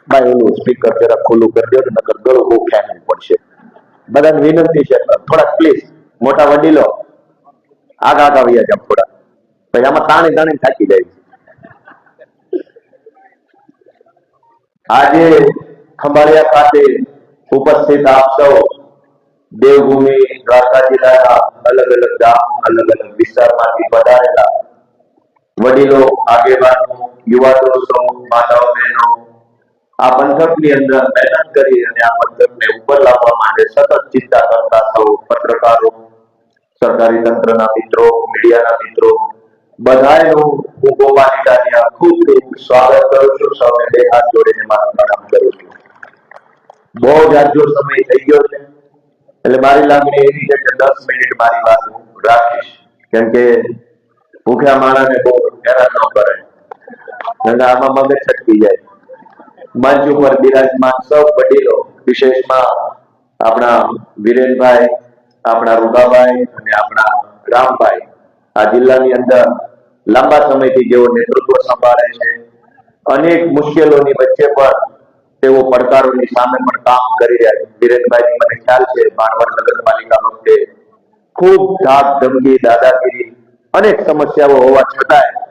ભાઈ ઓલું સ્પીકર જરા ખુલ્લું કરી દો, નકર ગળું બહુ ખેંચવું પડશે. બધાને વિનંતી છે, થોડાક પ્લીઝ મોટા વડીલો આગા આવ્યા જાવ થોડા, પછી આમાં તાણી તાણી થાકી જાય. આજે ખંભાળિયા ખાતે ઉપસ્થિત આપ સૌ દેવભૂમિ દ્વારકા જિલ્લાના અલગ અલગ ગામ, અલગ અલગ વિસ્તારમાંથી પધારેલા વડીલો, આગેવાનો, યુવા દોસ્તો, માતાઓ, બહેનો, આ પંથકની અંદર મહેનત કરી અને આ પંથકને ઉપર લાવવા માટે સતત ચિંતા કરતા સૌ પત્રકારો, સરકારી તંત્રના મિત્રો, મીડિયાના મિત્રો, બધાનું હું ગોપાલિકાની ખૂબ ખૂબ સ્વાગત કરું છું. સૌને બે હાથ જોડીને મારા પ્રણામ કરું છું. બહુ જાજો સમય થઈ ગયો છે, એટલે મારી લાગણી એવી છે કે 10 મિનિટ મારી વાત હું રાખીશ, કેમ કે ભૂખ્યા માણસને બહુ હેરાન ન કરે અને આમાં મગજ છટકી જાય. મંચ ઉપર બિરાજમાન સૌ વડીલો, વિશેષમાં આપણા વિરેનભાઈ, આપણા રૂબાભાઈ અને આપણા રામભાઈ આ જિલ્લાની અંદર લાંબા સમયથી જેઓ નેતૃત્વ સંભાળે છે, અનેક મુશ્કેલીઓની વચ્ચે પણ તેઓ પડકારોની સામે પણ કામ કરી રહ્યા છે. વિરેનભાઈની મને ખ્યાલ છે ભાણવડ નગરપાલિકા વખતે ખૂબ ધાક ધમકી, દાદાગીરી, અનેક સમસ્યાઓ હોવા છતાંય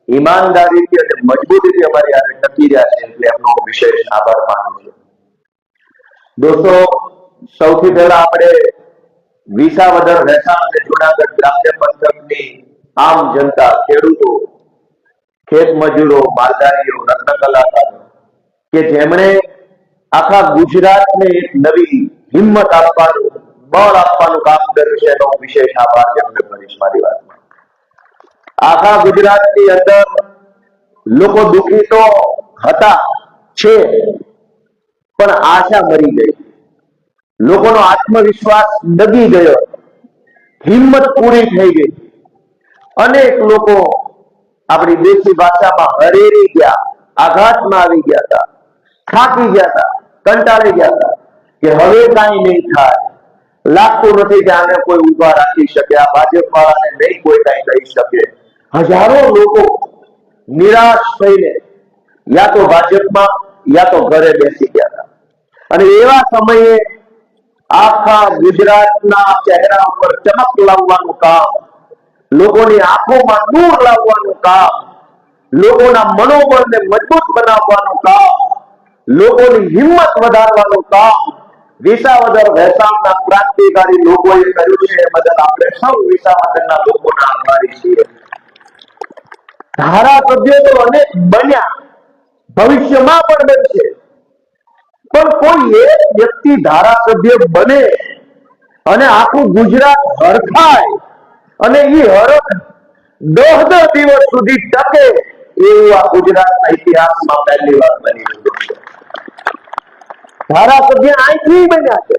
ઈમાનદારીથી અને મજબૂતીથી અમારી આજે ટકી રહ્યા છે, એટલે એમનો વિશેષ આભાર માનું છું. દોસ્તો, સૌથી પહેલા આપણે વિસાવદર, ભેસાણ અને જુનાગઢ ગ્રામ્ય પંથકની આમ જનતા, ખેડૂતો, ખેત મજૂરો, માલધારીઓ, રત્ન કલાકારો કે જેમણે આખા ગુજરાતને એક નવી હિંમત આપવાનું, બળ આપવાનું કામ કર્યું છે, એનો વિશેષ આભાર વ્યક્ત કરીશ મારી વાતમાં. આખા ગુજરાતની અંદર લોકો દુઃખી તો હતા, છે, પણ આશા મરી ગઈ. લોકોનો આત્મવિશ્વાસ ડગી ગયો, હિંમત પૂરી થઈ ગઈ. અનેક લોકો આપણી દેશી ભાષામાં હરેરી ગયા, આઘાતમાં આવી ગયા હતા, થાકી ગયા હતા, કંટાળી ગયા હતા કે હવે કાંઈ નહીં થાય. લાગતું નથી કે આને કોઈ ઉભા રાખી શકે, આ ભાજપ વાળાને નહીં કોઈ કાંઈ કહી શકે. હજારો લોકો નિરાશ થઈને યા તો ભાજપમાં યા તો ઘરે બેસી ગયા હતા. અને એવા સમયે આખા ગુજરાતના ચહેરા ઉપર ચમક લાવવાનું કામ, લોકોની આંખોમાં નૂર લાવવાનું કામ, લોકોના મનોબળને મજબૂત બનાવવાનું કામ, લોકોની હિંમત વધારવાનું કામ વિસાવદર ભેસાણના ક્રાંતિકારી લોકોએ કર્યું છે. એ બદલ આપણે સૌ વિસાવદરના લોકોના આભારી છીએ. ધારાસભ્યો તો અનેક બન્યા, ભવિષ્યમાં પણ બનશે, પણ કોઈ એક વ્યક્તિ ધારાસભ્ય બને અને આખું ગુજરાત હરખાય અને એ હરખ 10 દિવસ સુધી ટકે, એવું આ ગુજરાતના ઇતિહાસમાં પહેલી વાર બની રહ્યું છે. ધારાસભ્ય અહીંથી બન્યા છે,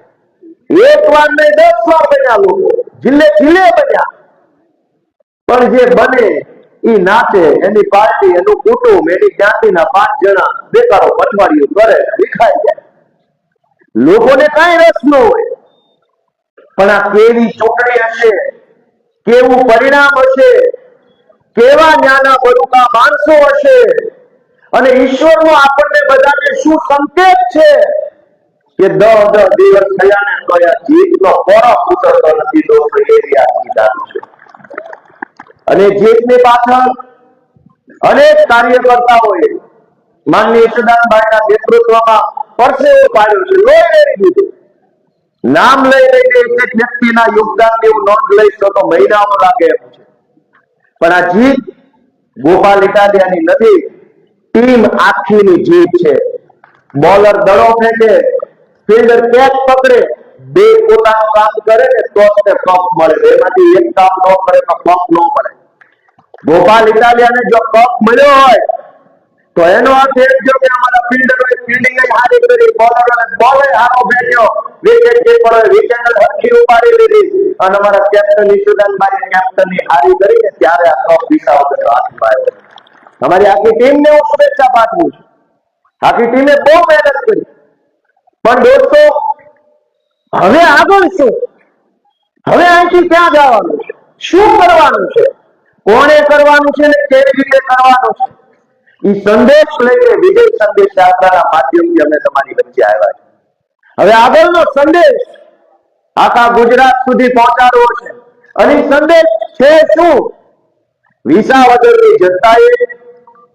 એક વાર નહીં 10 વાર બન્યા લોકો, જિલ્લે જિલ્લે બન્યા. પણ જે બને એ નાચે, એની પાર્ટી, એનું કુટુંબ, એની જ્ઞાતિના 5 જણા બેકારો પટવાડીઓ કરે, વિખાઈ જાય. લોકોને કઈ રસ ન હોય. પણ આ કેવી ચૂંટણી હશે, કેવું પરિણામ હશે, કેવા નાના બળુકા માણસો હશે, અને ઈશ્વરનો આપણને બધાને શું સંકેત છે કે 10 દિવસ થયા ને તો આ જીતનો પરખ ઉતરતો નથી. દોસ્તો, એવી આ જીત છે. અને જીતની પાછળ અનેક કાર્યકર્તાઓએ માનનીય યશોદાનભાઈના નેતૃત્વમાં પરસેવો પાડ્યો છે, લોહી રેડી દીધું. નામ લઈ લઈને એક વ્યક્તિના યોગદાનની હું નોંધ લઈશ તો મહિનાઓ લાગે એમ છે. પણ આ જીત ગોપાલ ઇટાલિયાની નથી, ટીમ આખીની જીત છે. બોલર દડો ફેંકે, ફિલ્ડર કેચ પકડે, બે પોતાનું કામ કરે ને તો જ કપ મળે. એમાંથી એક કામ ન કરે તો કપ ન મળે. ગોપાલ ઇટાલિયાને જો કપ મળ્યો હોય તો એનો અર્થ એ થયો કે અમારા ફિલ્ડરોએ ફિલ્ડિંગ સારી કરી, બોલરોએ બોલ સારો ફેંક્યો, વિકેટ કીપરોએ વિકેટ હરખી ઉપાડી લીધી, અને અમારા કેપ્ટન ઈશુદાનભાઈ કેપ્ટનની હારી કરીને ત્યારે આ કપ વિસાવદરનો હાથમાં આવ્યો. અમારી આખી ટીમને હું શુભેચ્છા પાઠવું છું. આખી ટીમે બહુ મહેનત કરી. પણ દોસ્તો, હવે આગળ શું? હવે અહીંથી ક્યાં જવાનું છે? શું કરવાનું છે? કોણે કરવાનું છે ને કેવી રીતે કરવાનું છે? એ સંદેશ લઈને વિજય સંદેશ યાત્રાના માધ્યમથી અમે તમારી વચ્ચે આવ્યા છે। હવે આગળનો સંદેશ આખા ગુજરાત સુધી પહોંચાડવો છે અને સંદેશ છે શું? વિસાવદરની જનતાએ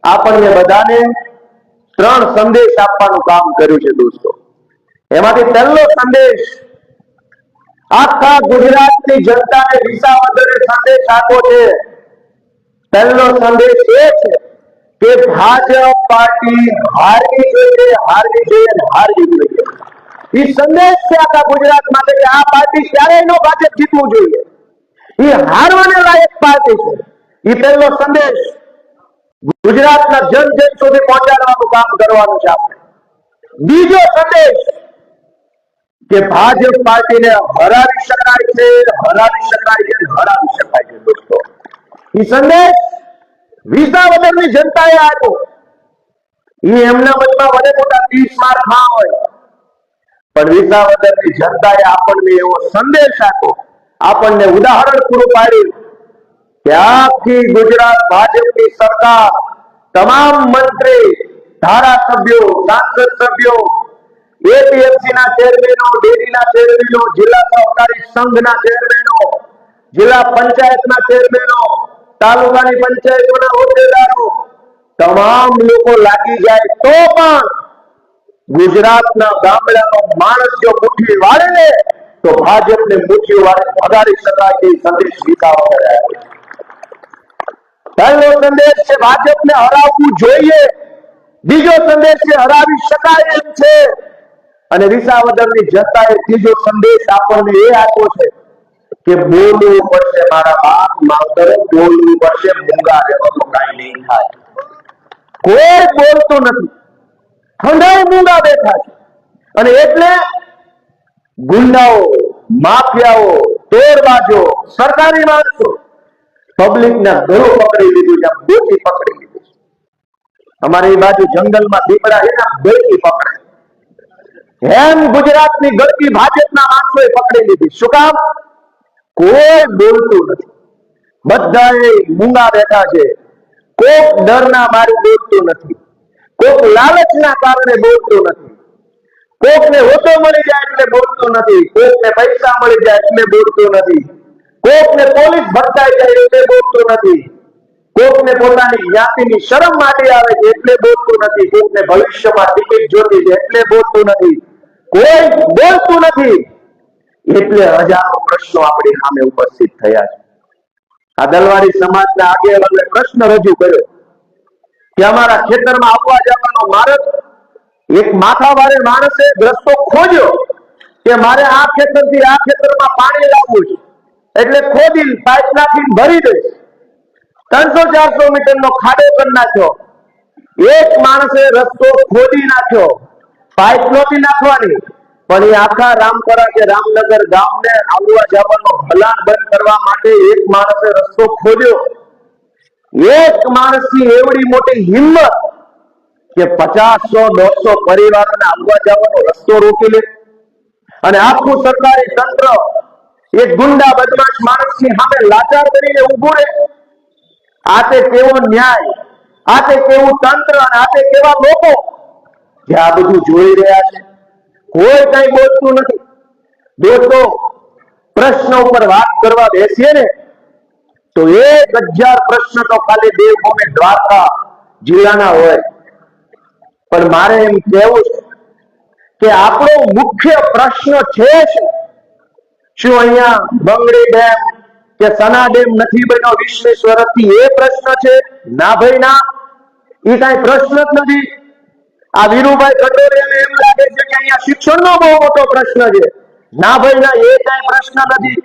આપણને બધાને 3 સંદેશ આપવાનું કામ કર્યું છે દોસ્તો। એમાંથી પહેલો સંદેશ આખા ગુજરાતની જનતાને વિસાવદરે સંદેશ આપ્યો છે। પહેલો સંદેશ એ છે કે ભાજપ પાર્ટી હારવી જોઈએ, હારવી જોઈએ, હારવી જોઈએ। એ સંદેશ છે આખા ગુજરાત માટે કે આ પાર્ટી ક્યારેય નો ભાજપ જીતવું જોઈએ, એ હારવાને લાયક પાર્ટી છે। એ પહેલો સંદેશ ગુજરાતના જન જન સુધી પહોંચાડવાનું કામ કરવાનું છે આપણે। બીજો સંદેશ કે ભાજપ પાર્ટીને હરાવી શકાય છે, હરાવી શકાય છે, હરાવી શકાય છે દોસ્તો। એ સંદેશ વિસાવદરની જનતાએ આપ્યો। એ એમના મનમાં વડે મોટા 30 માર ખા હોય, પણ વિસાવદરની જનતાએ આપણને એવો સંદેશ આપ્યો, આપણને ઉદાહરણ પૂરું પાડ્યું કે આખી ગુજરાત ભાજપની સરકાર, તમામ મંત્રી, ધારાસભ્યો, સાંસદ સભ્યો, એપીએમસી ના ચેરમેનો, ડેરીના ચેરમેનો, જિલ્લા સહકારી સંઘના ચેરમેનો, જિલ્લા પંચાયતના ચેરમેનો, તાલુકાની પંચાયતોના હોદ્દેદારો, તમામ લોકો લાગી જાય તો પણ ગુજરાતના ગામડાનો માણસ જો મુઠ્ઠી વાળે ને તો ભાજપને મુઠ્ઠી વાળે ભગાડી શકાય તે સંદેશ વિસાવદરે આપ્યો। પહેલો સંદેશ છે ભાજપને હરાવવું જોઈએ, બીજો સંદેશ છે હરાવી શકાય એમ છે, અને વિસાવદરની જનતાએ ત્રીજો સંદેશ આપણને એ આપ્યો છે કે બોલવું પડશે મારા બાપ માવતરો, બોલવું પડશે, મૂંગા રહેવાનું કાંઈ નહીં થાય। કોઈ બોલતું નથી, ઠંડાઈ મૂંગા બેઠા છે, અને એટલે ગુંડાઓ, માફિયાઓ, તોડબાજો, સરકારી માણસો પબ્લિકના ગળું પકડી લીધું છે, ગોચી પકડી લીધું છે। અમારે એ બાજુ જંગલમાં દીપડા છે ને, ગળકી પકડે, એમ ગુજરાતની ગળકી ભાજપના માણસોએ પકડી લીધી। શું કામ? કોઈ બોલતું નથી, બધાએ મૂંગા બેઠા છે। કોક ડરના મારે બોલતું નથી, કોક લાલચના કારણે બોલતું નથી, કોકને હોતો મળી જાય એટલે બોલતું નથી, કોકને પૈસા મળી જાય એટલે બોલતું નથી, કોકને પોલીસ ભટકાઈ જાય એટલે બોલતું નથી, કોકને પોતાની જ્ઞાતિની શરમ માટી આવે છે એટલે બોલતું નથી, કોકને ભવિષ્યમાં ટિકિટ જોતી છે એટલે બોલતું નથી, કોઈ બોલતું નથી, એટલે હજારો પ્રશ્નો આપણી સામે ઉપસ્થિત થયા છે। આ દલવાડી સમાજના આગેવાનોએ પ્રશ્ન રજૂ કર્યો કે અમારા ખેતરમાં આવવા જવાનો માર્ગ, એક માથાભારે માણસે રસ્તો ખોજ્યો કે મારે આ ખેતરથી આ ખેતરમાં પાણી લાવવું છે, એટલે ખોદી પાઇપ નાખીને ભરી દઈશ, 300-400 મીટરનો ખાડો કરી નાખ્યો। એક માણસે રસ્તો ખોદી નાખ્યો, પાઇપ નહોતી નાખવાની, પણ એ આખા રામપરા કે રામનગર ગામને આવવા જવાનો હલાન બંધ કરવા માટે એક માણસે રસ્તો ખોદ્યો। એક માણસની એવડી મોટી હિંમત કે 50-100-150 પરિવારોને આવવા જવાનો રસ્તો રોકી લે, અને આખું સરકારી તંત્ર એક ગુંડા બદમાશ માણસની સામે લાચાર કરીને ઊભું રહે। આ તે કેવો ન્યાય, આ તે કેવું તંત્ર, અને આ તે કેવા લોકો જે આ બધું જોઈ રહ્યા છે। કોઈ કઈ બોલતું નથી દોસ્તો। પ્રશ્ન ઉપર વાત કરવા બેસીએ ને તો 1000 પ્રશ્ન તો ખાલી દેવભૂમિ દ્વારકા જિલ્લાના હોય, પણ મારે એમ કહેવું છે કે આપણો મુખ્ય પ્રશ્ન છે શું અહીંયા બંગડી ડેમ કે સના ડેમ નથી બન્યો 20 વર્ષથી? એ પ્રશ્ન છે? ના ભાઈ ના, એ કઈ પ્રશ્ન જ નથી। આ વીરુભાઈ કટોરિયાને એમ લાગે છે કે અહીંયા શિક્ષણનો બહુ મોટો પ્રશ્ન છે। ના ભાઈ ના, એ કઈ પ્રશ્ન નથી।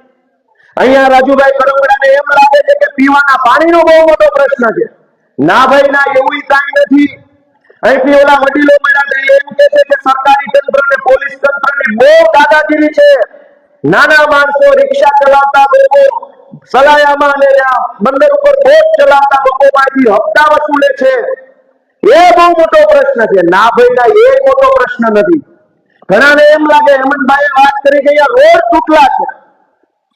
અહીંયા રાજુભાઈ કરમડાને એમ લાગે છે કે પીવાના પાણીનો બહુ મોટો પ્રશ્ન છે। ના ભાઈ ના, એવું કઈ નથી। અહીંથી ઓલા વડીલો મળ્યા એમ કહે છે કે સરકારી તંત્ર ને પોલીસ તંત્રની બહુ દાદાગીરી છે। નાના માણસો, રિક્ષા ચલાવતા લોકો, સલાયામાં અને બંદર ઉપર બોટ ચલાવતા લોકો માંથી હપ્તા વસૂલે છે, એ બહુ મોટો પ્રશ્ન છે। ના ભાઈ ના, એ મોટો પ્રશ્ન નથી। ઘણાને એમ લાગે, હેમંતભાઈએ વાત કરી કે અહીંયા રોડ તૂટલા છે,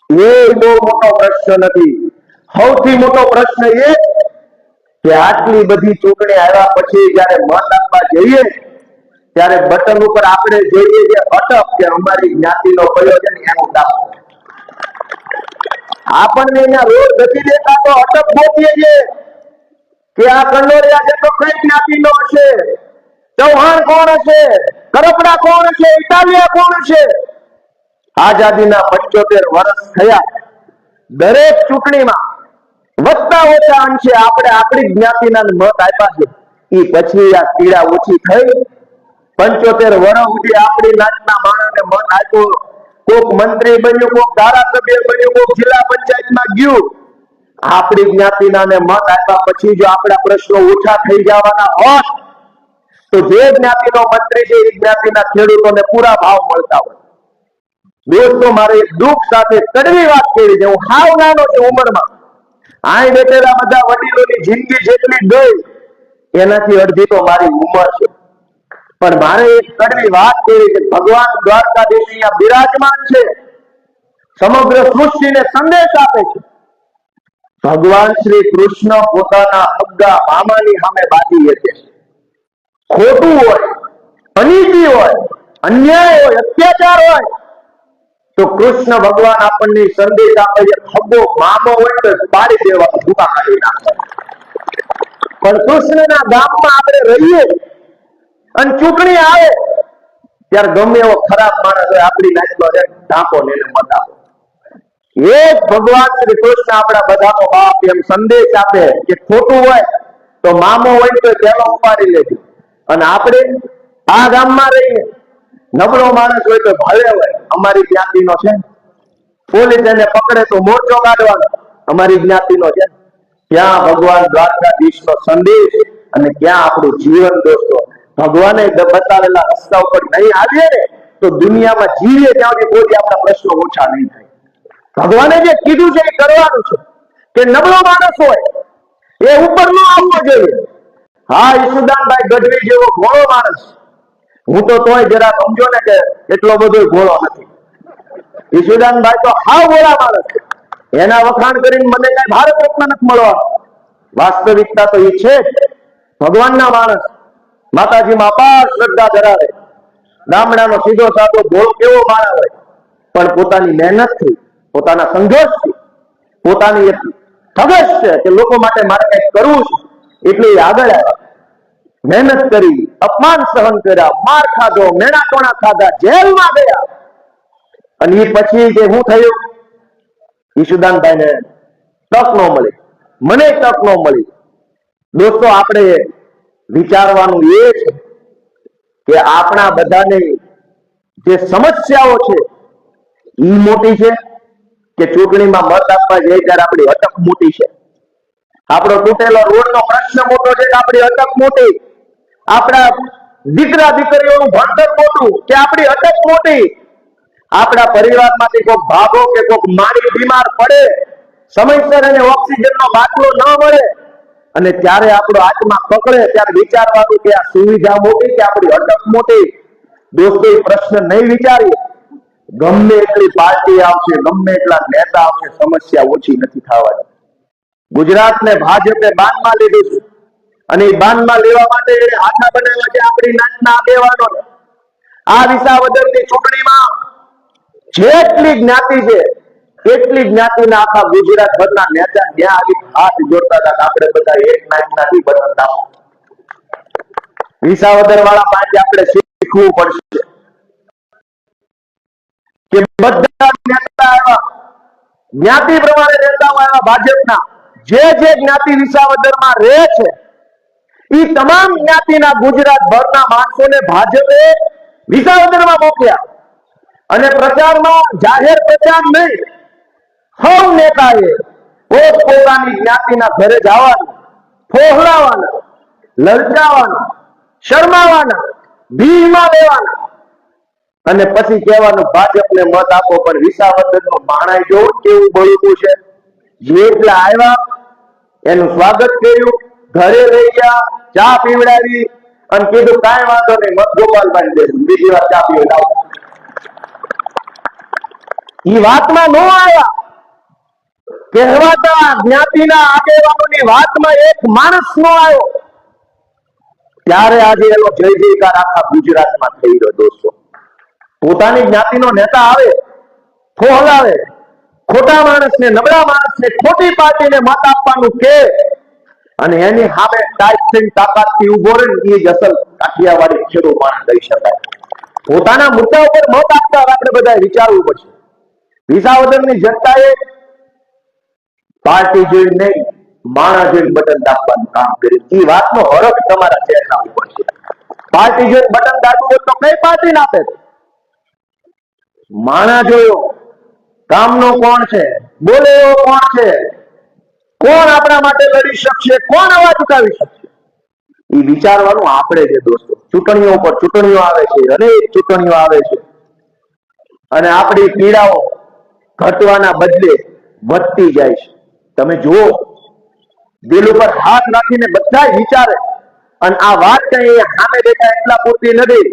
એ બહુ મોટો પ્રશ્ન નથી। સૌથી મોટો પ્રશ્ન એ કે આટલી બધી ચૂંટણી આવ્યા પછી જયારે મત આપવા જઈએ ત્યારે બટન ઉપર આપણે જોઈએ કે અટક કે અમારી જ્ઞાતિનો કયો છે ને એનું દાખલો આપણને એના રોજ નથી દેતા તો અટક ગોતીએ છીએ કે આ કંડોરિયા છે તો કઈ જ્ઞાતિનો હશે, ચૌહાણ કોણ હશે, કરપડા કોણ હશે, ઇટાલિયા કોણ હશે. આઝાદીના 75 વર્ષ થયા, દરેક ચૂંટણીમાં વધતા ઓછા અંશે આપણે આપણી જ્ઞાતિના મત આપ્યા છે. એ પછી આ પીડા ઓછી થઈ. 75 વર્ષ સુધી આપણી નાતના માણસને મત આપ્યો, કોક મંત્રી બન્યું, કોક ધારાસભ્ય બન્યું, કોક જિલ્લા પંચાયતમાં ગયું. આપણી જ્ઞાતિના મત આપ્યા પછી જો આપણા પ્રશ્નો ઓછા થઈ જવાના હોત તો જે જ્ઞાતિનો મંત્રી છે એ જ્ઞાતિના ખેડૂતોને પૂરા ભાવ મળતા હોય. દોસ્તો, મારે એક દુઃખ સાથે કડવી વાત કરી છે. હું હાવ નાનો છું ઉંમરમાં, આય બેઠેલા બધા વડીલોની જિંદગી જેટલી ગઈ એનાથી અડધી તો મારી ઉંમર છે. પણ મારે એક કડવી વાત કરી છે. ભગવાન દ્વારકાધીશ અહીંયા બિરાજમાન છે, સમગ્ર સૃષ્ટિને સંદેશ આપે છે. ભગવાન શ્રી કૃષ્ણ પોતાના અગ્ગા મામાની સામે બાજી છે. ખોટું હોય, અનીતિ હોય, અન્યાય હોય, અત્યાચાર હોય તો કૃષ્ણ ભગવાન આપણને સંદેશ આપે છે, ખભો મામો હોય તો પાડી દેવા, ભૂકા કાઢી નાખવા. પણ કૃષ્ણના ગામમાં આપણે રહીએ અને ચૂંટણી આવે ત્યારે ગમે એવો ખરાબ માણસ હોય આપણી નાખલો ઢાંકો ને મત આપો. એ ભગવાન શ્રી કૃષ્ણ આપણા બધાનો બાપ એમ સંદેશ આપે કે ખોટું હોય તો મામો હોય તો પેલો ઉપાડી લેજો. અને આપણે આ ગામમાં રહીએ, નબળો માણસ હોય તો ભલે હોય, અમારી જ્ઞાતિનો છે, પોલીસ એને પકડે તો મોરચો કાઢવાનો, અમારી જ્ઞાતિનો છે. ક્યાં ભગવાન દ્વારકાધીશનો સંદેશ અને ક્યાં આપણું જીવન. દોસ્તો, ભગવાને બતાવેલા રસ્તા ઉપર નહીં આવીએ ને તો દુનિયામાં જીવીએ ત્યાં સુધી કોઈ આપણા પ્રશ્નો ઓછા નહીં થાય. ભગવાને જે કીધું છે એ કરવાનું છે કે નબળો માણસ હોય એ ઉપર ન આવવો જોઈએ. હા, ઈશુદાનભાઈ ગઢવી જેવો ઘોડો માણસ, હું તો તોય જરા સમજો ને કે એટલો બધો ઘોડો નથી. ઈશુદાનભાઈ તો હાવ ઘોડા માણસ, એના વખાણ કરીને મને કઈ ભારત રત્ન નથી મળવાનો. વાસ્તવિકતા તો એ છે ભગવાનના માણસ, માતાજીમાં અપાર શ્રદ્ધા ધરાવે, ગામડાનો સીધો સાધો ઘોડો કેવો માણસ હોય પણ પોતાની મહેનતથી, પોતાના સંઘર્ષથી, પોતાની એક ધગશ છે કે લોકો માટે મારે કંઈક કરવું છે એટલે આગળ આવ્યા, મહેનત કરી, અપમાન સહન કર્યા, માર ખાધો, મેણા ટોણા ખાધા, જેલમાં ગયા. અને એ પછી જે શું થયું, ઈશુદાનભાઈને તક ન મળી, મને તક ન મળી. દોસ્તો, આપણે વિચારવાનું એ છે કે આપણા બધાને જે સમસ્યાઓ છે એ મોટી છે કે ચૂંટણીમાં મત આપવા જઈએ ત્યારે આપણી અટક મોટી છે. આપણો તૂટેલો રોડનો પ્રશ્ન મોટો છે કે આપણી અટક મોટી, આપણા દીકરા દીકરીઓનું ભણતર મોટું કે આપણી અટક મોટી, આપણા પરિવારમાંથી કોઈક ભાગો કે કોઈક મારી બીમાર પડે, સમયસર એને ઓક્સિજનનો બાટલો ન મળે અને ત્યારે આપણો આત્મા પકડે ત્યારે વિચારવાનું કે આ સુવિધા મોટી કે આપણી અટક મોટી. દોસ્તો, એ પ્રશ્ન નહીં વિચારીએ, ગમે એટલી પાર્ટી આવશે, ગમે એટલા નેતા આવશે, સમસ્યા ઓછી નથી થવાની. ગુજરાતને ભાજપે બાનમાં લીધું છે અને એ બાનમાં લેવા માટે હાથા બનાવ્યા છે આપણી નાતના આગેવાનો. આ વિસાવદરની ચૂંટણીમાં જેટલી જ્ઞાતિ છે એટલી જ્ઞાતિના આખા ગુજરાત ભરના નેતા ત્યાં આવી હાથ જોડતા હતા. આપણે બધા એક નાતના નથી બનતા. વિસાવદર વાળા પાસે આપણે શીખવું પડશે કે બધા નેતા આવ્યા, જ્ઞાતિ પ્રમાણે નેતાઓ આવ્યા ભાજપના. જે જ્ઞાતિ વિસાવદરમાં રહે છે એ તમામ જ્ઞાતિના ગુજરાત ભરના માણસોને ભાજપે વિસાવદરમાં મોકલ્યા અને પ્રચારમાં, જાહેર પ્રચાર નહીં, સૌ નેતાએ પોતપોતાની જ્ઞાતિના ઘરે જવાનું, ફોહલાવાના, લલચાવાના, શરમાવાના, ભીડમાં લેવાના અને પછી કહેવાનું ભાજપને મત આપો. પણ વિસાવદરનું માણાઈ જોવું કેવું બોલવું છે. જેટલા આવ્યા એનું સ્વાગત કર્યું, ઘરે લઈ ગયા, ચા પીવડાવી અને કીધું કાંઈ વાંધો નહીં, મત ગોપાલભાઈ દેશું, બીજી વાર ચા પીવડાવો. એ વાતમાં ન આવ્યા કહેવાતા જ્ઞાતિના આગેવાનોની વાતમાં એક માણસ નો આવ્યો, ત્યારે આજે એનો જય જયકાર આખા ગુજરાતમાં થઈ રહ્યો. દોસ્તો, પોતાની જ્ઞાતિનો નેતા આવે, ફોહલાવે, ખોટા માણસને, નબળા માણસને, ખોટી પાર્ટીને મત આપવાનું કે, અને એની સામે ટાઈટ થઈને તાકાતથી ઉભો રહે, એ જ અસલ કાઠિયાવાડી ખેડૂત માણસ કહી શકાય. પોતાના મુદ્દા ઉપર મત આપતા આપણે બધા વિચારવું પડશે. વિસાવદરની જનતાએ પાર્ટી જોઈને નહીં, માણસ જોઈને બટન દાબવાનું કામ કર્યું. એ વાતનો હરખ તમારા ચહેરા ઉપર છે. પાર્ટી જોઈને બટન દાબવું હોય તો કઈ પાર્ટી ના આપે? માણસ જોયો, કામનો કોણ છે, બોલે એવો કોણ છે, કોણ આપણા માટે લડી શકશે, કોણ અવાજ ઉઠાવી શકશે, એ વિચારવાનું આપણે છે. દોસ્તો, ચૂંટણીઓ પર ચૂંટણીઓ આવે છે, અનેક ચૂંટણીઓ આવે છે, અને આપણી પીડાઓ ઘટવાના બદલે વધતી જાય છે. તમે જુઓ, દિલ ઉપર હાથ રાખીને બધા વિચારે, અને આ વાત કઈ સામે બેઠા એટલા પૂરતી નથી.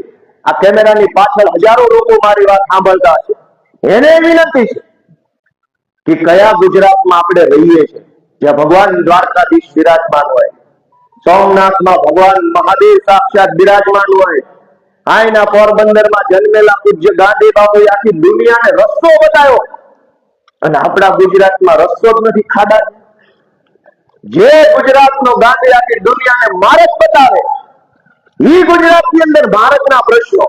આ કેમેરાની પાછળ હજારો લોકો મારી વાત સાંભળતા હશે. એને વિનંતી છે કે કયા ગુજરાતમાં આપણે રહીએ છીએ, જ્યાં ભગવાન દ્વારકાધીશ બિરાજમાન હોય, સોમનાથમાં ભગવાન મહાદેવ સાક્ષાત બિરાજમાન હોય, આયના પોરબંદરમાં જન્મેલા પૂજ્ય ગાંધી બાપુએ આખી દુનિયાને રસ્તો બતાવ્યો, અને આપણા ગુજરાતમાં રસ્તો જ નથી, ખાડા. જે ગુજરાતનો ગાંધી આખી દુનિયાને માર્ગ બતાવે, એ ગુજરાતની અંદર ભારતના પ્રશ્નો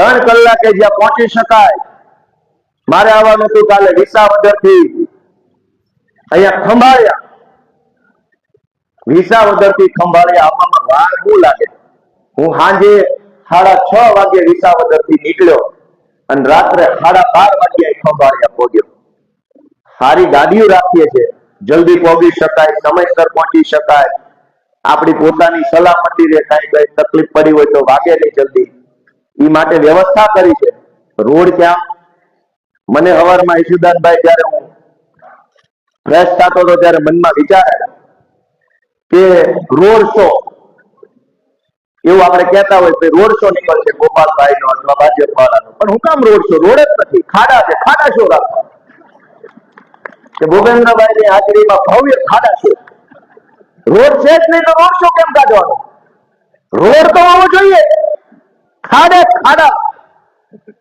3 કલાકે જ્યાં પહોંચી શકાય. મારે આવવાનું હતું કાલે વિસાવદરથી અહીંયા ખંભાળિયા. વિસાવદરથી ખંભાળિયા આવવામાં વાર શું લાગે? હું સાંજે 6:30 વાગે વિસાવદરથી નીકળ્યો, અને રાત્રે 12:30 વાગે ખંભાળિયા પહોંચ્યો. સારી ગાડીઓ રાખીએ છીએ, જલ્દી પહોંચી શકાય, સમયસર પહોંચી શકાય. આપણી પોતાની સલામતી રે, કઈ તકલીફ પડી હોય તો વાગે નહીં જલ્દી, એ માટે વ્યવસ્થા કરી છે. રોડ ક્યાં? મને હવારમાં ઈશુદાનભાઈ જયારે હું ફ્રેશ થતો હતો ત્યારે મનમાં વિચાર કે રોડ શો, એવું આપણે કહેતા હોય કે રોડ શો નીકળશે ગોપાલભાઈ નો અથવા ભાજપ વાળાનો, પણ હું કામ રોડ શો? રોડ જ નથી, ખાડા છે. ખાડા શો રાખવા કે ભૂપેન્દ્રભાઈ ની હાજરીમાં ભવ્ય ખાડા શો? રોડ છે જ નહીં તો રોડ શો કેમ કાઢવાનો? રોડ તો હોવો જોઈએ, ખાડે ખાડા.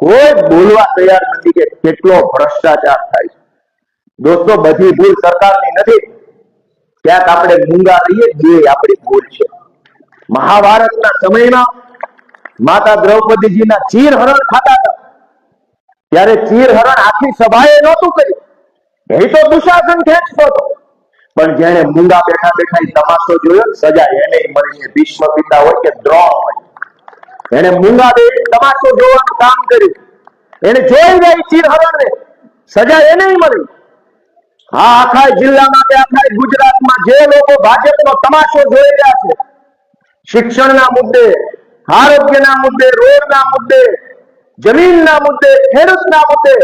કોઈ બોલવા તૈયાર નથી કે કેટલો ભ્રષ્ટાચાર થાય છે. દોસ્તો, બધી ભૂલ સરકારની નથી, ક્યાંક આપણે મૂંગા રહીએ, જે આપણી ભૂલ છે. મહાભારતના સમયમાં માતા દ્રૌપદીજીના ચીરહરણ ખાતા હતા, ત્યારે ચીરહરણ આખી સભાએ નહોતું કર્યું, એ તો દુશાસન ખેંચતો હતો, પણ જેને મૂંગા બેઠા બેઠા તમાશો જોયો, સજા એને મળી છે. ભીષ્મ પિતા હોય કે દ્રોણ હોય, એને મૂંગા બે તમાશો જોવાનું કામ કર્યું, એને જોઈ ગઈ ચીરહરણને, સજા એને મળી. હા, આખા જિલ્લામાં કે આખા ગુજરાતમાં જે લોકો ભાજપનો તમાશો જોઈ રહ્યા છે, શિક્ષણના મુદ્દે, આરોગ્યના મુદ્દે, રોડના મુદ્દે, જમીનના મુદ્દે, ખેડૂતના મુદ્દે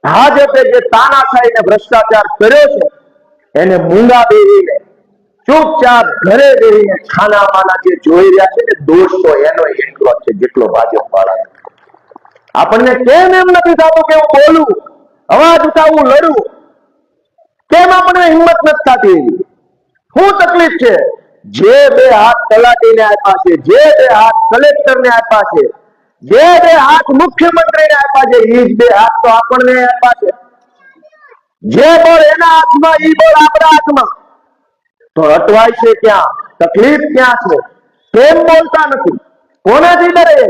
ભાજપે જે તાનાશાહી ને ભ્રષ્ટાચાર કર્યો છે, એને મૂંગા બેહીને ચૂપચાપ ઘરે બેહીને ખાનામાના જે જોઈ રહ્યા છે ને, દોષ તો એનો એટલો છે જેટલો ભાજપ વાળા. આપણને કેમ એમ નથી થતું કે હું બોલું, અવાજ ઉઠાવું, લડું? કેમ આપણને હિંમત નથી થતી? શું તકલીફ છે? જે 2 હાથ તલાટીને આપ્યા છે, જે 2 હાથ કલેક્ટરને આપ્યા છે, જે 2 હાથ મુખ્યમંત્રીને આપ્યા છે, એ જ 2 હાથ તો આપણને આપ્યા છે. જે બોલ એના હાથમાં, એ બોલ આપણા હાથમાં. તો અટવાય છે ક્યાં? તકલીફ ક્યાં છે? કેમ બોલતા નથી? કોનાથી ડરે?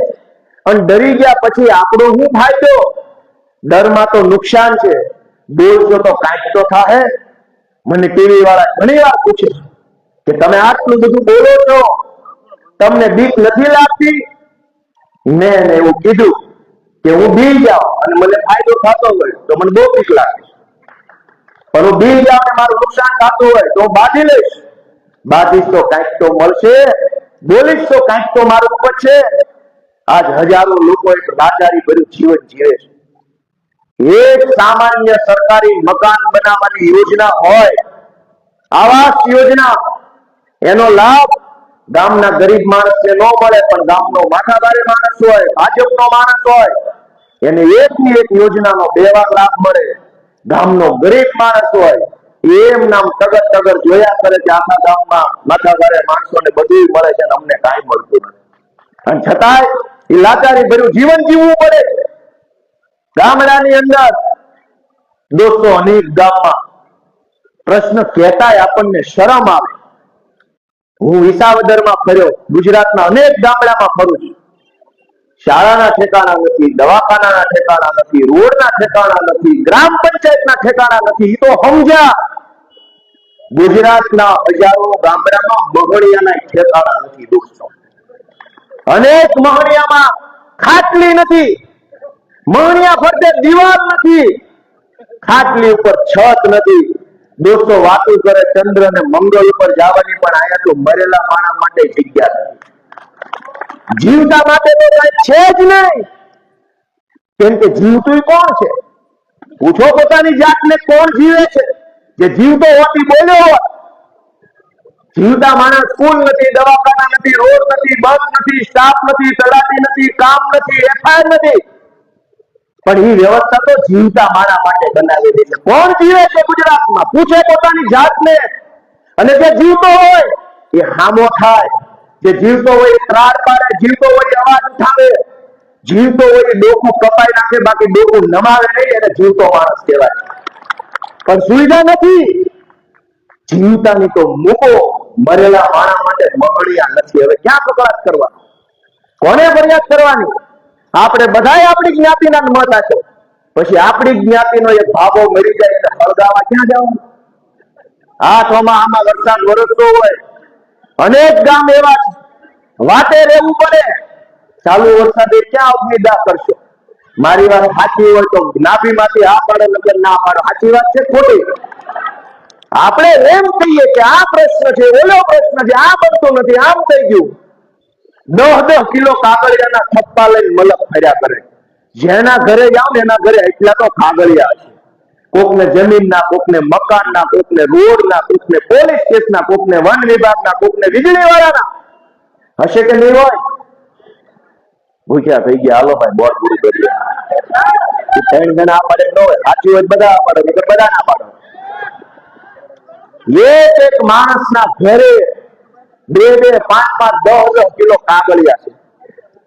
અને ડરી ગયા પછી આપણો શું ફાયદો? ડરમાં તો નુકસાન છે. બોલશો તો કાંઈક તો થાય. મને ટીવી વાળા ઘણી વાર પૂછે કે તમે આટલું બધું બોલો છો, તમને બીક નથી લાગતી? મેં એવું કીધું કે હું બી જાઉં અને મને ફાયદો થતો હોય તો મને બહુ બીક લાગે, પણ હું બી જાઉં અને મારું નુકસાન થતું હોય તો હું બાજી લઈશ. બાજીશ તો કાંઈક તો મળશે, બોલીશ તો કાંઈક તો મારું ઉપર છે. આજ હજારો લોકો એક લાચારી ભર્યું જીવન જીવે છે. એક સામાન્ય સરકારી મકાન બનાવવાની યોજના હોય, આવાસ યોજના, એનો લાભ ગામના ગરીબ માણસને ન મળે, પણ ગામનો માથાભારે માણસ હોય, ભાજપનો માણસ હોય, એને એકની એક યોજનાનો 2 વાર લાભ મળે. ગામનો ગરીબ માણસ હોય એમ નામ ટગર ટગર જોયા કરે કે આખા ગામમાં માથા ભારે માણસોને બધું મળે છે અને અમને કાંઈ મળતું નથી. અને છતાંય એ લાચારી ભર્યું જીવન જીવવું પડે. ગામડાની અંદર દોસ્તો અનેક ગામમાં પ્રશ્ન કહેતાય આપણને શરમ આવે. હું વિસાવદરમાં ફર્યો, ગુજરાતના અનેક ગામડામાં ફરું છું. શાળાના ઠેકાણા નથી, દવાખાનાના ઠેકાણા નથી, રોડના ઠેકાણા નથી, ગ્રામ પંચાયતના ઠેકાણા નથી. એ તો સમજ્યા. ગુજરાતના હજારો ગામડામાં મહણિયાના ઠેકાણા નથી દોસ્તો. અનેક મહણિયામાં ખાટલી નથી, મહણિયા ફરતે દિવાલ નથી, ખાટલી ઉપર છત નથી. દોસ્તો વાતો કરે ચંદ્ર અને મંગળ ઉપર જવાની, પણ અહીંયા તો મરેલા માણસ માટે જગ્યા નથી. જીવતા માટે તો કઈ છે જ નહીં. કેમ કે જીવતું કોણ છે? પૂછો પોતાની જાતને, કોણ જીવે છે? જે જીવતો હોતી બોલ્યો હોત. જીવતા માણસ સ્કૂલ નથી, દવાખાના નથી, રોડ નથી, બસ નથી, સ્ટાફ નથી, તલાટી નથી, કામ નથી, એફઆઈઆર નથી. પણ એ વ્યવસ્થા તો જીવતા માણસ માટે બનાવેલી છે. કોણ જીવે છે ગુજરાતમાં? પૂછે પોતાની જાતને. અને જે જીવતો હોય એ હામો થાય, જે જીવતો હોય એ ત્રાડ પાડે, જીવતો હોય એ અવાજ ઉઠાવે, જીવતો હોય એ ડોકું કપાઈ નાખે, બાકી ડોકું નમાવે નહીં, એને જીવતો માણસ કહેવાય. પણ સુવિધા નથી. જીવતાની તો મૂકો, મરેલા માણસ માટે મહણિયા નથી. હવે ક્યાં કકડાટ કરવા? કોને ફરિયાદ કરવાની? આપણે બધાય આપણી જ્ઞાતિના મત આપો, પછી આપણી જ્ઞાતિનો એક ભાગો મરી જાય એટલે હળગાવા ક્યાં જવાનું? આ ચોમાસામાં વરસાદ વરસતો હોય, અનેક ગામ એવા છે, વાટે રહેવું પડે. ચાલુ વરસાદે ક્યાં અગ્નિદાહ કરશો? મારી વાત સાચી હોય તો નાભીમાંથી આ પાડો, નકર ના પાડો. સાચી વાત છે ખોટી? આપણે એમ કહીએ કે આ પ્રશ્ન છે, ઓલો પ્રશ્ન છે, આ બનતું નથી, આમ થઈ ગયું. 10 કિલો કાગળિયાના થપ્પા લઈને મલક ફર્યા કરે. જેના ઘરે જાવ ને એના ઘરે એટલા તો કાગળિયા છે. કોકને જમીનના, કોકને મકાનના, કોકને રોડના, કોકને પોલીસ સ્ટેશનના, કોકને વન વિભાગના, કોકને વીજળી વાળાના. હશે કે નહીં હોય? ભૂખ્યા થઈ ગયા. હાલો ભાઈ બોર્ડ પૂરું કરીએ. 3 જણા આ પાડે ન હોય, સાચી હોય બધા આ પાડો, બધા ના પાડો. એક માણસના ઘરે 2-2, 5-5, 10 કિલો કાગળિયા છે.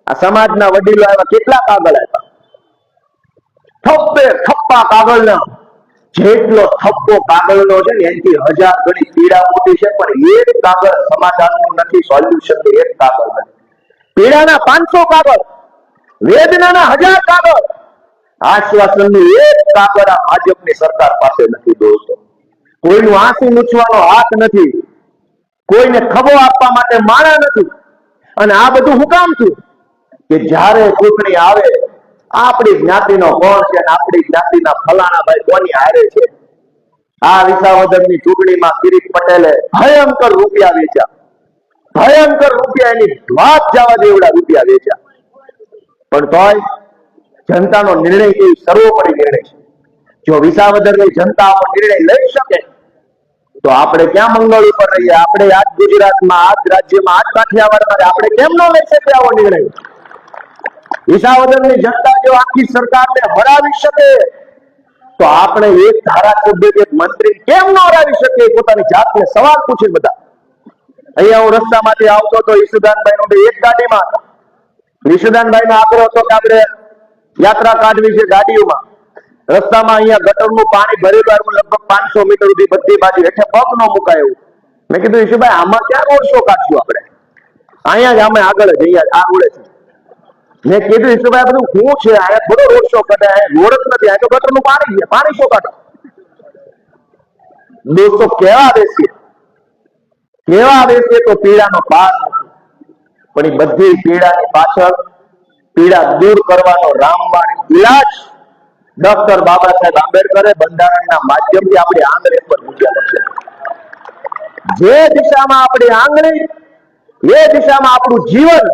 આ સમાજના વડીલો આવ્યા, કેટલા કાગળ આવ્યા? થપ્પા કાગળના. જેટલો થપ્પો કાગળનો છે ને એનાથી 1000 ગણી પીડા મોટી છે, પણ એક કાગળ સમાધાનનું નથી, સોલ્યુશન એક કાગળ નથી. પીડાના 500 કાગળ, વેદનાના 1000 કાગળ, આશ્વાસનનું એક કાગળ આ ભાજપની સરકાર પાસે નથી દોસ્તો. કોઈનું આંસુ લૂછવાનો હાથ નથી, કોઈને ખભો આપવા માટે માણા નથી. અને આ બધું હું કામ થયું કે જ્યારે ચૂંટણી આવે, આપણી જ્ઞાતિનો કોણ છે, આપણી જ્ઞાતિના ફલાણા ભાઈ કોની હારે છે. આ વિસાવદરની ચૂંટણીમાં કિરીટ પટેલે ભયંકર રૂપિયા વેચ્યા, ભયંકર રૂપિયા, એની વાત જવા દેવડા રૂપિયા વેચ્યા. પણ તોય જનતાનો નિર્ણય એ સર્વોપરી નિર્ણય છે. જો વિસાવદરની જનતા આવો નિર્ણય લઈ શકે તો આપણે ક્યાં મંગળ ઉપર રહીએ? આપણે આજ ગુજરાતમાં, આજ રાજ્યમાં, આજ કાઠિયાવાડમાં આપણે કેમ ન લઈ શકીએ આવો નિર્ણય? વિસાવદરની જનતા જો આખી સરકારને હરાવી શકે તો આપણે એક ધારાસભ્ય કે મંત્રી કેમ ન હરાવી શકીએ? પોતાની જાતને સવાલ પૂછે બધા. અહીંયા હું રસ્તામાંથી આવતો તો ઈશુદાનભાઈ નું એક ગાડીમાં હતા. ઈશુદાનભાઈ નો આગ્રહ હતો કે આપણે યાત્રા કાઢવી છે ગાડીઓમાં. રસ્તામાં અહીંયા ગટરનું પાણી ભરેલું આવ્યું, લગભગ 500 મીટર સુધી બધી બાજુ હેઠે પગ ન મુકાય એવું. મેં કીધું ઈશુભાઈ આમાં ક્યાં રોડ શો કાઢશું આપણે? અહીંયા જ અમે આગળ જ અહીંયા આ રોડે છે. મેં કીધું ઈશુભાઈ બધું શું છે? અહીંયા થોડો રોડ શો કઢાય, રોડ જ નથી, અહીંયા તો ગટરનું પાણી છે, પાણી શો કાઢો? દોસ્તો કેવા બેસીએ તો પીડાનો પાર નથી. પણ એ બધી પીડાની પાછળ પીડા દૂર કરવાનો રામબાણ ઇલાજ ડોક્ટર બાબા સાહેબ આંબેડકરે બંધારણના માધ્યમથી આપણી આંગળી પર મૂક્યા છે. જે દિશામાં આપણી આંગળી, એ દિશામાં આપણું જીવન.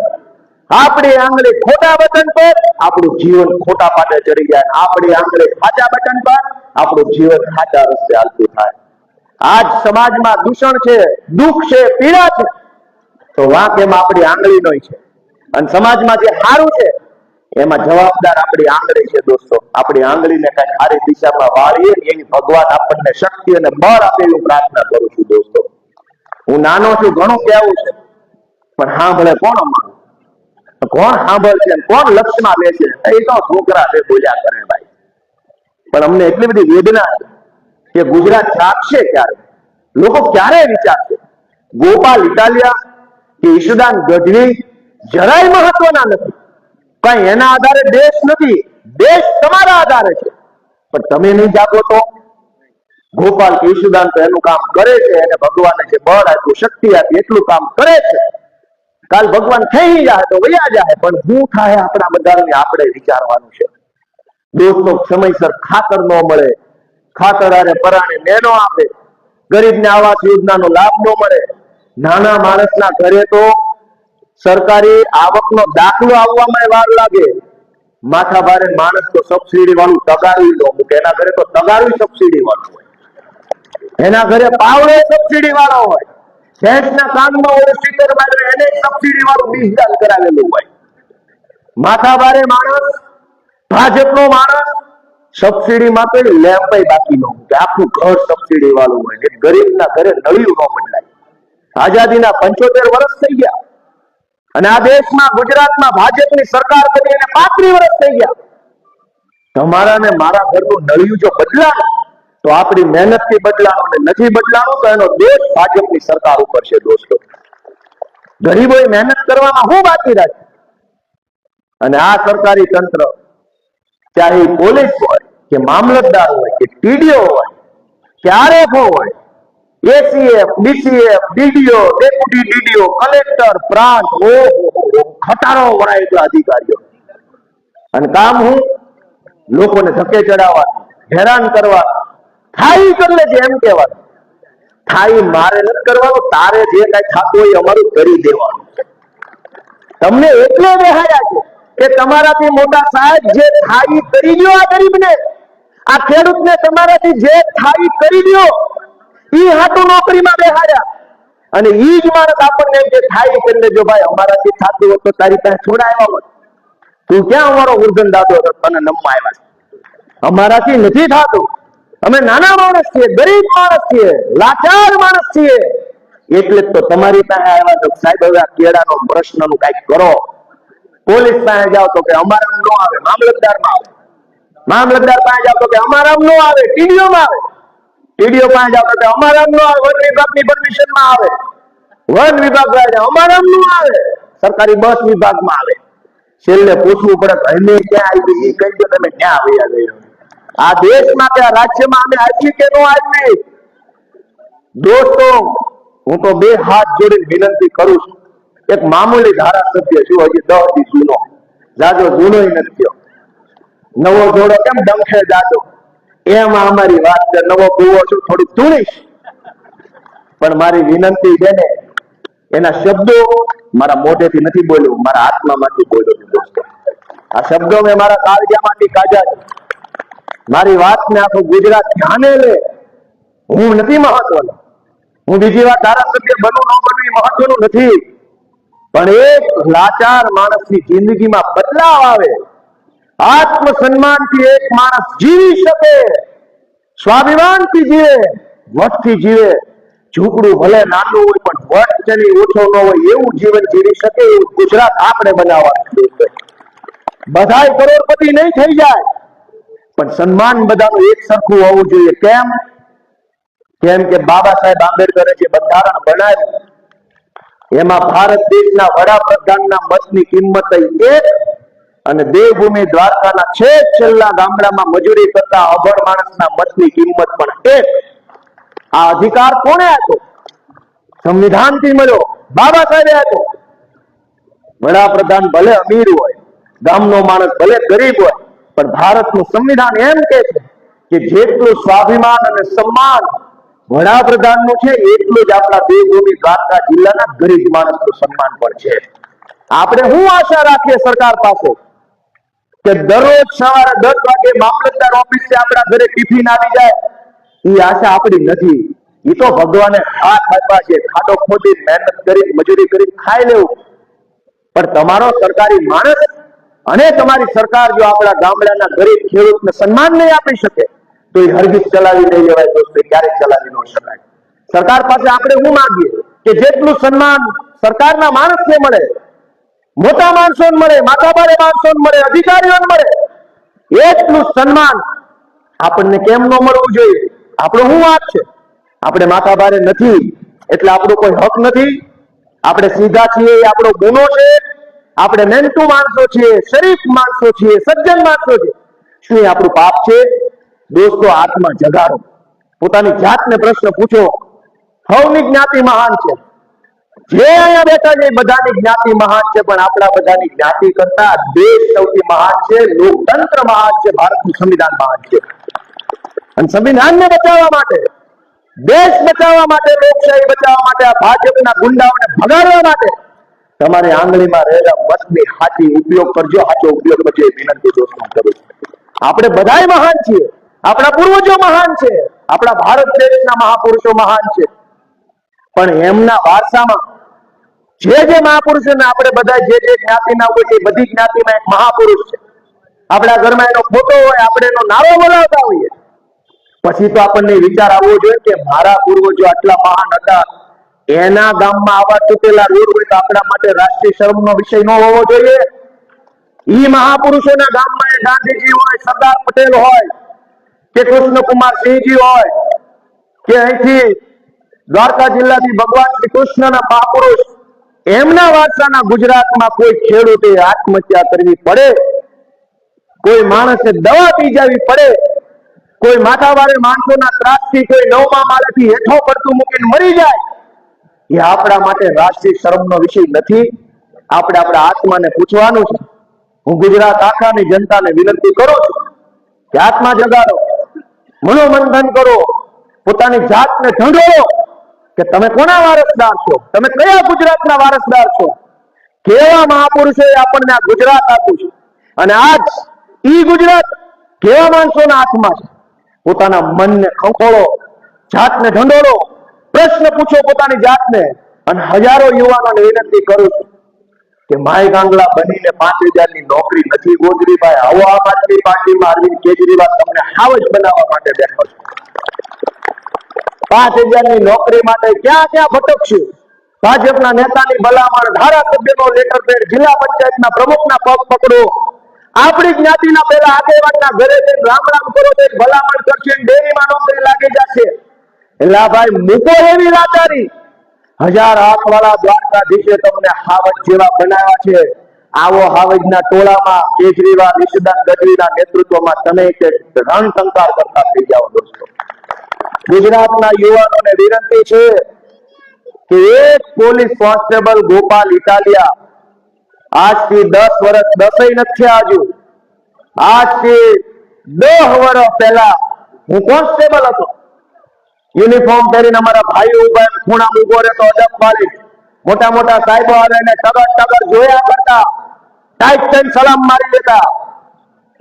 આપણી આંગળી ખોટા બટન પર, આપણું જીવન ખોટા પાટે ચડી જાય. આપણી આંગળી સાચા બટન પર, આપણું જીવન સાચા રસ્તે હાલતું થાય. આજ સમાજમાં દૂષણ છે, દુઃખ છે, પીડા છે, તો વાંક એમાં આપણી આંગળીનો છે. અને સમાજમાં જે સારું છે એમાં જવાબદાર આપણી આંગળી છે દોસ્તો. આપણી આંગળીને કઈ સારી દિશામાં વાળીએ એની ભગવાન આપણને શક્તિ અને બળ આપે એવું પ્રાર્થના કરું છું દોસ્તો. હું નાનો છું, ઘણું કહેવું છે, પણ સાંભળે કોણ અમારું? કોણ સાંભળશે? કોણ લક્ષમાં બેસે? એ તો છોકરા છે, બોલ્યા કરે ભાઈ. પણ અમને એટલી બધી વેદના છે કે ગુજરાત જાગશે ક્યારે? લોકો ક્યારે વિચારશે? ગોપાલ ઇટાલિયા કે ઈશુદાન ગઢવી જરાય મહત્વના નથી. કઈ એના આધારે દેશ નથી, દેશ તમારા આધારે છે. પણ તમે નહીં જાગો તો? ગોપાલ કે ઈશુદાન તો એનું કામ કરે છે, એને ભગવાને જે બળ આપ્યું, શક્તિ આપી, એટલું કામ કરે છે. કાલ ભગવાન થઈ જાય તો વયા જાય, પણ શું થાય આપણા બધાને આપણે વિચારવાનું છે દોસ્તો. સમયસર ખાતર ન મળે, ખાતર આરે પરાણે નેનો આપે, ગરીબને આવાસ યોજનાનો લાભ ન મળે, નાના માણસના ઘરે તો સરકારી આવકનો દાખલો આવવામાં વાર લાગે. માથા ભારે માણસ તો સબસિડી વાળું તગારું લો, એના ઘરે તો તગારું સબસિડી વાળું હોય, એના ઘરે પાવડો સબસિડી વાળો હોય, ભેંસના કાનમાં ઓલું સ્ટીકર માર્યું એને સબસિડી વાળું બીજદાન કરાવેલું હોય. માથા ભારે માણસ, ભાજપનો માણસ સબસિડીમાં તો લેમ્પાઈ બાકી ન હોય, આખું ઘર સબસિડી વાળું હોય. ગરીબના ઘરે નળિયું ન બદલાય. આઝાદીના 75 વર્ષ થઈ ગયા અને આ દેશમાં ગુજરાતમાં ભાજપની સરકાર બની અને 35 વર્ષ થઈ ગયા. તમારા ને મારા ઘરનું નળિયું જો બદલાનું તો આપણી મહેનતથી બદલાનું, ને નથી બદલાનું તો એનો દોષ ભાજપની સરકાર ઉપર છે દોસ્તો. ગરીબોએ મહેનત કરવામાં શું બાકી રાખે? અને આ સરકારી તંત્ર, ચાહે પોલીસ હોય કે મામલતદાર હોય કે ટીડીઓ હોય કે આરએફઓ હોય, ACF, DCF, DDO, deputy DDO, collector, પ્રાંત, ખટારો વળાય અધિકારીઓ. અને કામ હું લોકોને ધકે ચડાવવાનું, હેરાન કરવાનું, થાઈ કરી લેજે એમ કહેવાનું. થાઈ મારે નથી કરવાનું, તારે જે કઈ થતું હોય અમારું કરી દેવાનું. તમને એટલે દેખાયા છે કે તમારાથી મોટા સાહેબ જે થાઈ કરી દો આ ગરીબને, આ ખેડૂતને તમારાથી જે થાઈ કરી દો ઈ હાટું નોકરીમાં બેહાડ્યા. અને ઈ જ માણસ આપણને જે થાઈ કરી લેજો ભાઈ, અમારાથી થતું હોય તો તારી પાસે થોડા આવ્યા હોય. તું ક્યાં અમારો ઉર્ધન દાદો હતો તને નમવા આવ્યા? અમારાથી નથી થતું. અમે નાના માણસ છીએ, ગરીબ માણસ છીએ, લાચાર માણસ છીએ. એટલે જ તો તમારી પાસે આવ્યા તો સાહેબ હવે આ કેળાનો પ્રશ્નનું કઈક કરો. પોલીસ પાસે જાઓ તો કે અમારા ન આવે, મામલતદારમાં આવે. મામલતદાર પાસે જાઓ તો કે અમારા ન આવે, ટીડીઓમાં આવે. ટીડીઓ પાસે જાઓ તો અમારા ન આવે, વન વિભાગની પરમિશનમાં આવે. વન વિભાગ પાસે અમારા ન આવે, સરકારી બસ વિભાગમાં આવે. છેલ્લે પૂછવું પડે અમે ક્યાં આવી, એ કહી દો તમે ક્યાં આવ્યા ગયો. આ દેશમાં કે આ રાજ્યમાં અમે આવી કે ન આવી? દોસ્તો, હું તો બે હાથ જોડીને વિનંતી કરું છું. એક મામૂલી ધારાસભ્ય છું, હજી 10 દી જૂનો, જાજો જૂનો નથી થયો. નવો જોડો કેમ ડંખે જાજો, એમાં અમારી વાત છે. નવો કુવો છું, થોડી ધૂણીશ, પણ મારી વિનંતી છે ને, એના શબ્દો મારા મોઢેથી નથી બોલ્યું, મારા આત્મામાંથી બોલ્યો છું દોસ્તો. આ શબ્દો મેં મારા કાળજામાંથી કાઢ્યા છે. મારી વાતને આખું ગુજરાત ધ્યાને લે. હું નથી મહત્વનો, હું બીજી વાર ધારાસભ્ય બનવું ન બનવું મહત્વનું નથી, પણ એક લાચાર માણસની જિંદગીમાં બદલાવ આવે, આત્મસન્માનથી એક માણસ જીવી શકે, સ્વાભિમાનથી જીવે, વટથી જીવે. ઝૂંપડું ભલે નાનું હોય પણ વટ તેની ઓછો ન હોય એવું જીવન જીવી શકે એવું ગુજરાત આપણે બનાવવાનું છે. બધાય કરોડપતિ નહીં થઈ જાય, પણ સન્માન બધાનું એક સરખું હોવું જોઈએ. કેમ કે બાબા સાહેબ આંબેડકરે જે બંધારણ બનાવ્યું એમાં ભારત દેશના વડાપ્રધાનના મતની કિંમત 1 અને દેવભૂમિ દ્વારકાના છેલ્લા ગામડામાં મજૂરી કરતા અભણ માણસના મતની કિંમત પણ 1. આ અધિકાર કોણે આપ્યો? સંવિધાનથી મળ્યો, બાબા સાહેબે આપ્યો. વડાપ્રધાન ભલે અમીર હોય, ગામનો માણસ ભલે ગરીબ હોય, પણ ભારતનું સંવિધાન એમ કે છે કે જેટલું સ્વાભિમાન અને સન્માન વડાપ્રધાનનું છે એટલું જ આપણા દેવભૂમિ દ્વારકા જિલ્લાના ગરીબ માણસનું સન્માન પણ છે. આપણે શું આશા રાખીએ સરકાર પાસે કે દરરોજ સવારે 10 વાગે મામલતદાર ઓફિસે આપણા ઘરે ટિફિન આવી જાય? એ આશા આપણી નથી. એ તો ભગવાને હાથ આપ્યા છે, ખાડો ખોદી મહેનત કરી મજૂરી કરી ખાઈ લેવું. પણ તમારો સરકારી માણસ અને તમારી સરકાર જો આપણા ગામડાના ગરીબ ખેડૂતને સન્માન નહીં આપી શકે તો એ હરગીજ ચલાવી નહીં લેવાય દોસ્તો, ક્યારેય ચલાવી ન શકાય. સરકાર પાસે આપણે શું માંગીએ કે જેટલું સન્માન સરકારના માણસને મળે, મોટા માણસોને મળે, માથાભારે માણસોને મળે, અધિકારીઓને મળે, એટલું સન્માન આપણને કેમ ન મળવું જોઈએ? આપણો શું વાત છે? આપણે માથાભારે નથી એટલે આપણો કોઈ હક નથી? આપણે સીધા છીએ એ આપણો ગુનો છે? આપણે મહેનતુ માણસો છીએ, શરીફ માણસો છીએ, સજ્જન માણસો છીએ, શું એ આપણું પાપ છે? દોસ્તો, આત્મા જગાડો, પોતાની જાતને પ્રશ્ન પૂછો. સૌની જ્ઞાતિ મહાન છે, જે અહીંયા બેઠા છે બધાની જ્ઞાતિ મહાન છે, પણ આપણા બધાની જ્ઞાતિ કરતા દેશ સૌથી મહાન છે, લોકતંત્ર મહાન છે, ભારતનું સંવિધાન મહાન છે. અને સંવિધાનને બચાવવા માટે, દેશ બચાવવા માટે, લોકશાહી બચાવવા માટે, આ ભાજપના ગુંડાઓને ભગાડવા માટે તમારે આંગળીમાં રહેલા મતની સાચી ઉપયોગ કરજો, સાચો ઉપયોગ કરજો એ વિનંતી દોસ્તો કરું છું. આપણે બધાય મહાન છીએ, આપણા પૂર્વજો મહાન છે, આપણા ભારત દેશના મહાપુરુષો મહાન છે, પણ એમના વારસામાં જે મહાપુરુષોને આપણે બધા જે જ્ઞાતિના હોય એ બધી જ્ઞાતિમાં એક મહાપુરુષ છે. આપણા ઘરમાં એનો ફોટો હોય, આપણે એનો નારો બોલાવતા હોઈએ, પછી તો આપણને વિચાર આવવો જોઈએ કે મારા પૂર્વજો આટલા મહાન હતા, એના ગામમાં આવા તૂટેલા રોડ હોય તો આપણા માટે રાષ્ટ્રીય શરમનો વિષય ન હોવો જોઈએ? ઈ મહાપુરુષોના ગામમાં એ ગાંધીજી હોય, સરદાર પટેલ હોય, કે કૃષ્ણકુમાર સિંહજી હોય, કે અહીંથી દ્વારકા જિલ્લાથી ભગવાન શ્રી કૃષ્ણના મહાપુરુષ, એમના વારસાના ગુજરાતમાં કોઈ ખેડૂતે આત્મહત્યા કરવી પડે, કોઈ માણસે દવા પી જવી પડે, કોઈ માથાભારે માણસોના ત્રાસથી કોઈ 9મા માળેથી હેઠો પડતું મૂકીને મરી જાય, એ આપણા માટે રાષ્ટ્રીય શરમનો વિષય નથી? આપણે આપણા આત્માને પૂછવાનું છે. હું ગુજરાત આખાની જનતાને વિનંતી કરું છું કે આત્મા જગાડો, મનોમંથન કરો, પોતાની જાતને ઢંઢોળો કે તમે કોના વારસદાર છો, તમે કયા ગુજરાતના વારસદાર છો, કેવા મહાપુરુષોએ આપણને આ ગુજરાત આપ્યું છે, અને આજ ઈ ગુજરાત કેવા માણસોના હાથમાં છે. પોતાના મનને ખંખોળો, જાતને ઢંઢોળો, પ્રશ્ન પૂછો પોતાની જાતને. અને હજારો યુવાનોને વિનંતી કરું છું કે માય ગાંગલા બનીને 5000ની નોકરી નથી ગોતવી ભાઈ. આવો આમ આદમી પાર્ટીમાં અરવિંદ કેજરીવાલ તમને હાવ જ બનાવવા માટે બેઠો છે. 5000ની નોકરી માટે ક્યાં ક્યાં ભટકશું? ભાજપના નેતાની ભલામણ, ધારાસભ્યનો લેટર પેડ, જિલ્લા પંચાયતના પ્રમુખના પગ પકડો, આપણી જ્ઞાતિના પેલા આગેવાનના ઘરે જઈને રામ રામ કરો તો ભલામણ કરશે, ડેરીમાં નોકરી લાગી જશે. એટલે ભાઈ મૂકો એવી લાચારી. 1000 આંખવાળા દ્વારકાધીશે તમને હાવજ જેવા બનાવ્યા છે. આવો હાવજના ટોળામાં કેજરીવાલ, ઈશુદાન ગઢવીના નેતૃત્વમાં તમે કે રણસંકાર કરતા થઈ જાઓ દોસ્તો. ગુજરાતના યુવાનોને વિનંતી છે કે એક પોલીસ કોન્સ્ટેબલ ગોપાલ ઇટાલિયા આજથી 10 વર્ષ 10 નથી થયા હજુ, આજથી 10 વર્ષ પહેલા હું કોન્સ્ટેબલ હતો. યુનિફોર્મ પહેરીને અમારા ભાઈઓ ઉભા ખૂણામાં ઉભો રહેતો, અડપ મારી મોટા મોટા સાહેબો આવે ને ટગર ટગર જોયા કરતા, ટાઈટ ટાઈટ સલામ મારી દેતા.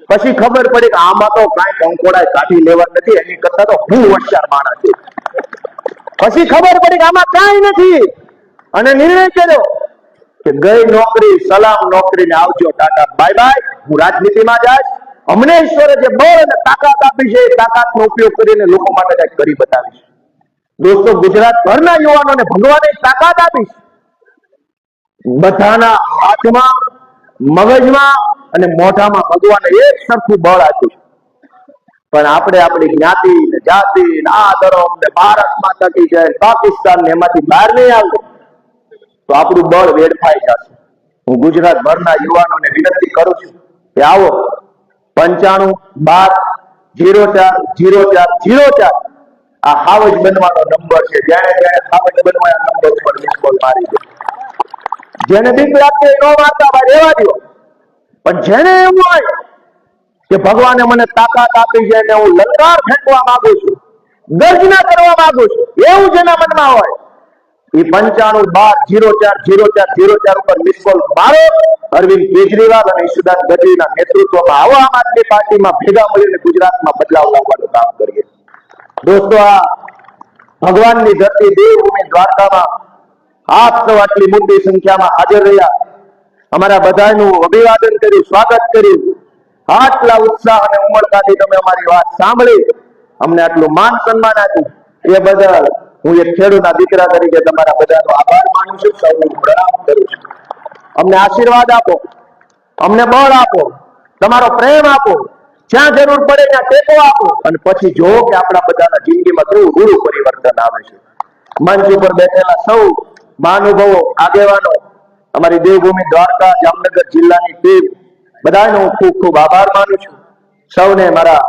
પછી ખબર પડી કે આમાં તો કાંઈ કંકોડાય કાઢી લેવા નથી, એની કરતા તો હું હોશિયાર માણસ છું. પછી ખબર પડી કે આમાં કાંઈ નથી, અને નિર્ણય કર્યો કે ગઈ નોકરી સલામ નોકરી ને આવજો ટાટા બાય બાય, હું રાજનીતિમાં જાય. અમને ઈશ્વરે જે બળ અને તાકાત આપી છે એ તાકાતનો ઉપયોગ કરીને લોકો માટે કંઈક કરી બતાવીશ. દોસ્તો, ગુજરાત ભરના યુવાનોને ભગવાને તાકાત આપી છે. બધાના હાથમાં, મગજમાં અને મોઢામાં ભગવાને એક સરખું બળ આપ્યું છે. પણ આપણે આપણી જ્ઞાતિ ને જાતિ ને આ ધર્મ ને ભારત માતા કી જય, પાકિસ્તાન ને એમાંથી બહાર નહીં આવે તો આપણું બળ વેડફાઈ જશે. હું ગુજરાત ભરના યુવાનોને વિનંતી કરું છું કે આવો 95-04-04-04 આ હાવજ બનવાનો નંબર છે. જેને હાવજ બનવાના નંબર ઉપર મિસ કોલ મારી દો. જેને બીક લાગતી ન મારતા ભાઈ રહેવા દો, પણ જેને એવું હોય કે ભગવાને મને તાકાત આપી છે અને હું લલકાર ફેંકવા માંગુ છું, ગર્જના કરવા માંગુ છું, એવું જેના મનમાં હોય એ 95-12-04-04-04 ઉપર મિસ કોલ મારો. અરવિંદ કેજરીવાલ અને ઈશુદાન ગઢવીના નેતૃત્વમાં આવો આમ આદમી પાર્ટીમાં ભેગા મળીને ગુજરાતમાં બદલાવ લાવવાનું કામ કરીએ. દોસ્તો, આ ભગવાનની ધરતી દેવભૂમિ દ્વારકામાં આપ સૌ આટલી મોટી સંખ્યામાં હાજર રહ્યા અમારા બધાનું અભિવાદન કર્યું, સ્વાગત કર્યું. આટલા ઉત્સાહ અને ઉમળકાથી તમે અમારી વાત સાંભળી, અમને આટલું માન સન્માન આપ્યું, એ બદલ હું એક ખેડૂતના દીકરા તરીકે તમારા બધાનો આભાર માનું છું, સૌને પ્રણામ કરું છું. અમને આશીર્વાદ આપો, અમને બળ આપો, તમારો પ્રેમ આપો, જ્યાં જરૂર પડે ત્યાં ટેકો આપો, અને પછી જો કે આપણા બધાના જિંદગીમાં કેવું રૂડું પરિવર્તન આવે છે. મંચ ઉપર બેઠેલા સૌ મહાનુભાવો, આગેવાનો, અમારી દેવભૂમિ દ્વારકા જામનગર જિલ્લાની ટીમ, બધાનો હું ખૂબ ખૂબ આભાર માનું છું. સૌને મારા